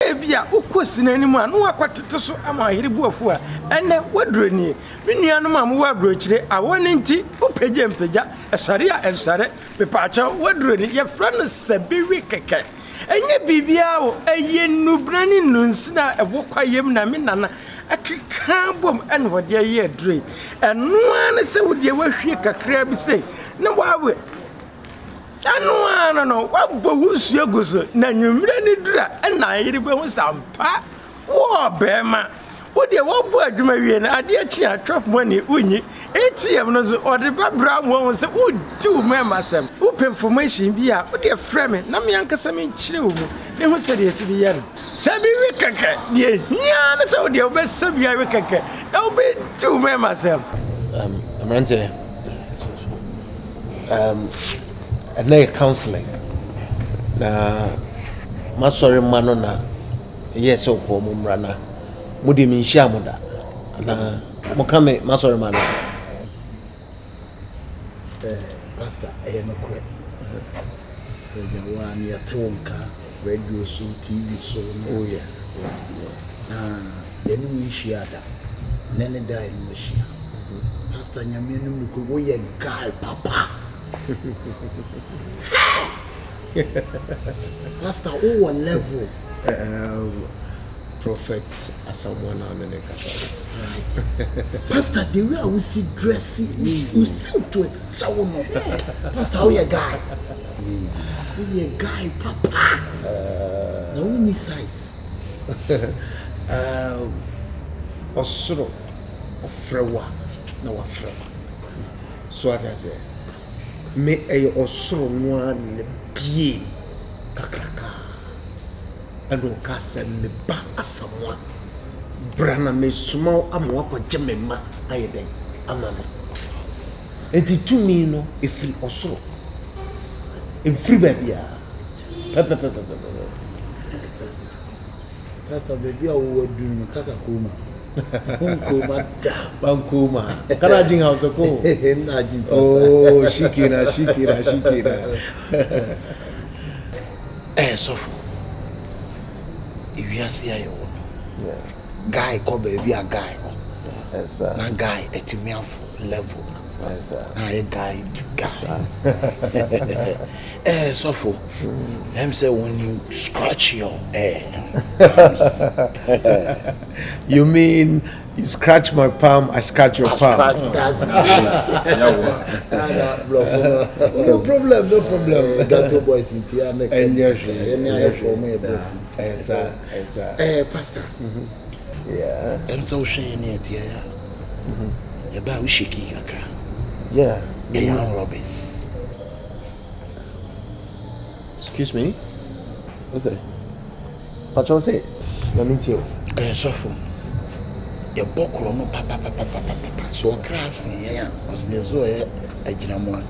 ebia ukosina anim a no akwatete so ama ahiribuafo a ene waduro ni menua no ma mo waduro kire awone nti upegye mpegya esare a ensare pepaacha waduro ni ye fra no sabiwi keke enye bibia wo eye nubrani nunsina ebokwayem na me nana akeka bom ene wode ye dure eno an se wode wahwie kakra bi sei ne wawe no wabo wusu egoso na nwumre ni dura na yiri be hu sampa wo bema wo de wabo adwuma wie na ade achi atwaf money unyi ATM no so ode babra mo se udi wo mema sem wo information bi a wo de frame na me yankasa me nkyire wo mu ne hu se de esi bi yare sabi wi keke de hia na se wo de wo be sabi wi keke na wo be ti wo mema sem Amrante and then counseling. Na masori mano na yes okwo mumrana. Mudi minshia muda. Na mukame masori mano. Pastor no kure. So the one ya tonka radio so TV so oh yeah. Na yenu minshia da. Nene da yenu minshia. Pastor nyame no ko wo ye guy papa. Pastor, one level. Prophet as someone on the Pastor, the way I will see dressing, you see to it. So no. Pastor, how you guy? We a guy, papa. Now we need size. Osoro, Abrewa, no Abrewa. So what I say. Me e osoro nwan pie kakraka ando ka sel ba asamwa brana me suma amwa ko jemema ayeden amama enti tumi no efri osoro efri babia Pastor baby awu dunu kaka kuma Bankuma. Kana jing house ko? Na jing. Oh, shikira. Sofo. If you see ayo no. Guy ko baby a guy. Yes sir. Na guy etimiafo level. Yes sir. Na a guy. Sofo. Them say when you scratch your hair. You mean you scratch my palm, I scratch your palm? No problem. Gato boys in Tiana. Yes, sir. Pastor. Yeah. I'm so shame near Tia. About Shiki Kakra. Yeah. Young robbers. Excuse me? What's that? Patrol say? Let me tell you. Sofo. Your book room, papa. So crass, yeah, was there so a jinamwa.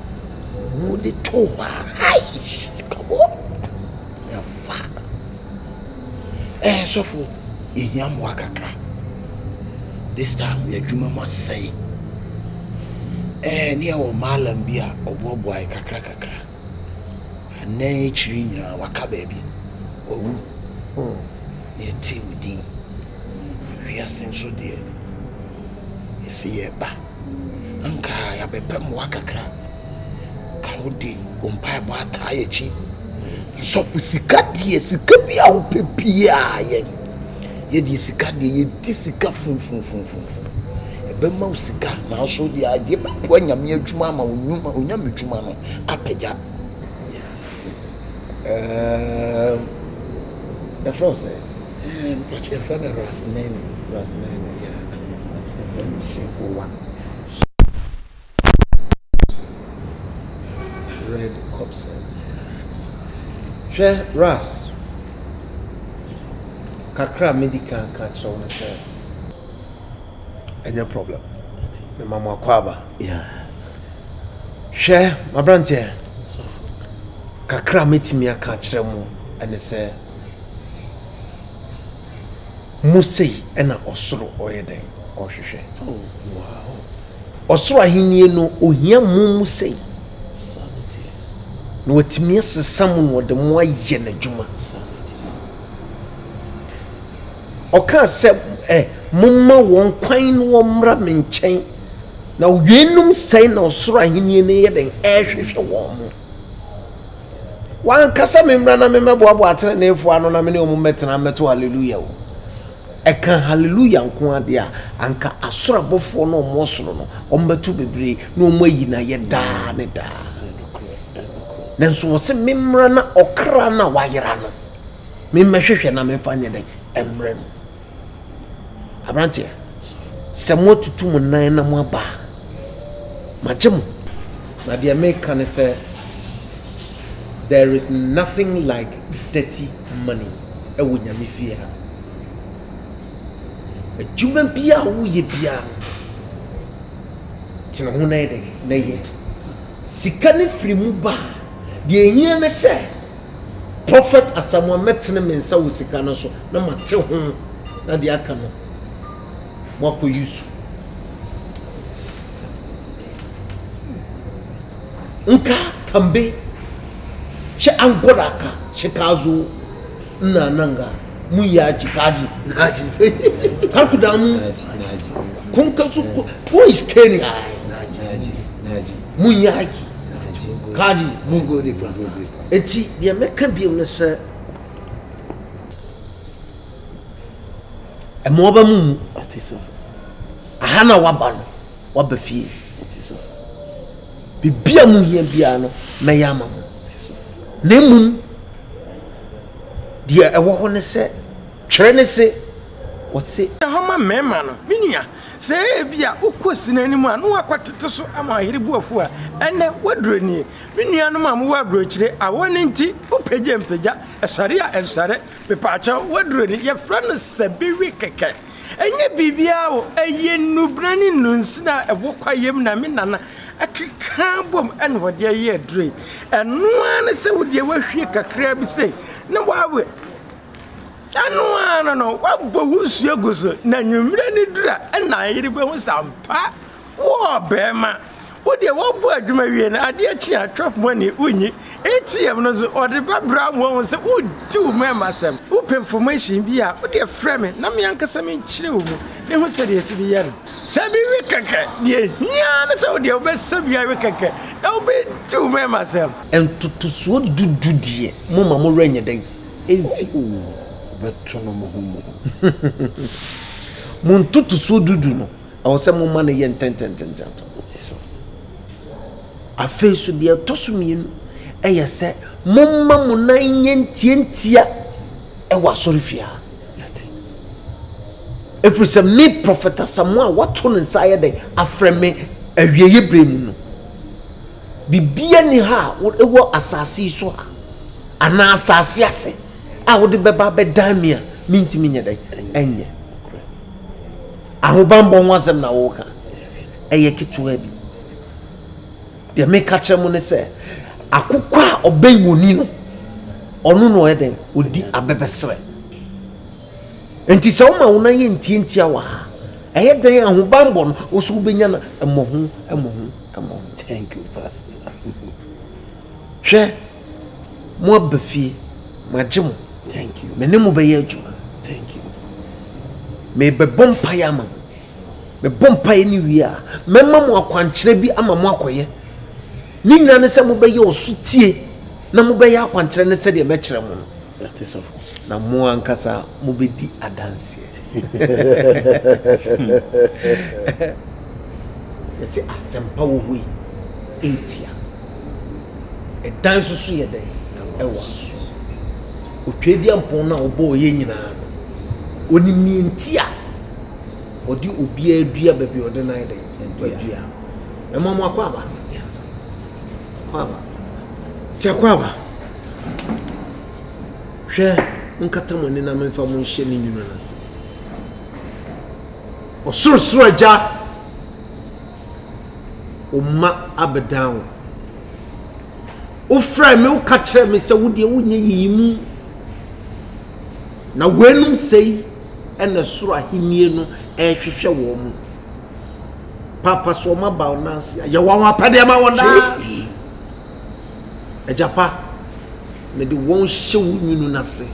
Would it too? Hi, come on. Your father. Sofo, in yam wakakra. This time, your juma must say. Near Malam beer or boy kakra. And then it's waka baby. Oh. Near Tim Dean. We are sent so dear. You see, ba. Anka, ya bepem wakakra. Kaudi, umpire bata ye chi. So for Sikati, Sikabi, our pepia. Ye disicadi, ye disika fun. A bema sika, now show the idea, but when you mere Jumama, unyam Jumano, apeja. The first say. But your friend Nene, yeah. She for one. Red Copson. Share Ras. Kakra medical catch on the side. Any problem? The mama kwaba. Yeah. Share my brand here. Kakra metimi aka kire mu ene se musei ena osoro oyeden ohwehwe. Oh wow. Osoro ahenie no ohia mu musei. No watimi asesam no de mo aye na djuma. oka se mumma won kwan no mra me nchen na wienum sei na osoro ahenie ne ye den ehwehwe won mo wan kasa me mra na me meboabo atene na efu ano na me ne omu metena meto hallelujah o eka hallelujah nko ade a anka asoro bofo no omo soro no ombetu bebre na omo ayi na ye daa ne daa nanso wo se memra na okra na wayera no memmehwehwe na memfanye den emrem Abrantia se motutu mu nan na mo aba magem na de make ne say there is nothing like dirty money e wo nyame fie ha ejuma bia wo ye bia tina ho na yede na ye sika ne firi mu ba de ehia ne se prophet asamoah metene mensa wo sika no so na mate ho na de aka no wako yusu nka kambe she angoraka she kazo na nanga muyaji kaji naji karku damu kun kasu ko iskeni naji muyaji kaji mungori plus eti de meka biem ne se emoba mu atiso ahana wabano wabafie atiso bibia mu hia bia no meyama mu nemum dia ewo ho ne se twere ne se wo se homa mema no minia se bia ukosi nanimu a no akwatete so ama ahiri buafu a ene waduro ni minia no ma mu waduro kire awone nti upeje mpeja esare a ensare pepacha waduro ni ye frano sabiwi keke enye bibia wo eye nubrani nunsina ewo kwayem na menana akeka bom ene wode ye dure eno an se wode wahwie kakra bi sei na wawe anu no wabo wusu egoso na nwumre ni dura na yiri be hu sampa wo bema wode wabo adwuma wie na ade achi atwaf money unyi ATM no so ode babra mo se udi wo mema sem wo information bi a wode frame na me yankasa me nkyire wo mu ne hu se de esi bi yare se bi wi keke de hia na se wode wo be se bi wi keke na wo be ti wo mema sem entutuso dududie mo ma mo renye den enfi betono mo humo muntutu so dudu no awo se mo ma ne ye ntentententen afesu de tosumienu eye se momma mo nan nye ntientia e wa sorifia efri se me prophet Samuel wato ne nsaye de afreme awieye bremu no bibia ni ha wo asase so ana asase ase a wo de beba bedamia minti minya dai enye ahobambo nwasem na wo ka eye kituwa bi de me ka kire mu ne se akukwa obenwoni no onu no eden odi abebesere enti se wo ma wo na ye ntientia wa ha eye den ahobambo no wo so benya na emohu thank you pastor hwe mo abafie magemo thank you menemu be ye adwuma thank you me be bompa ya ma me bompa ye ni wi a mema mo akwankyere bi ama mo akoye ni nyina ne se mo be ye osutie na mo be ye akwankyere ne se de me kyere mo that is all na mo ankasa mo be di adanse yesi asempa wo wi etia e dan susu ye den e wa otwedi ampon na obo ye nyina oni mientia odi obi adua baby odi nan den adua e mama akwaba ti akwaba hwe nkata mo ni na memfa mo nhye ni nyina nase osurusuru aja umma abedan o fra me o ka kire me se wo de wo nye yimu na wenum sei ena suru ahenie no ehwehwe wo mu papa so ma ba onase ya wa pade ma wona ejapa me de won hye wo nyinu nase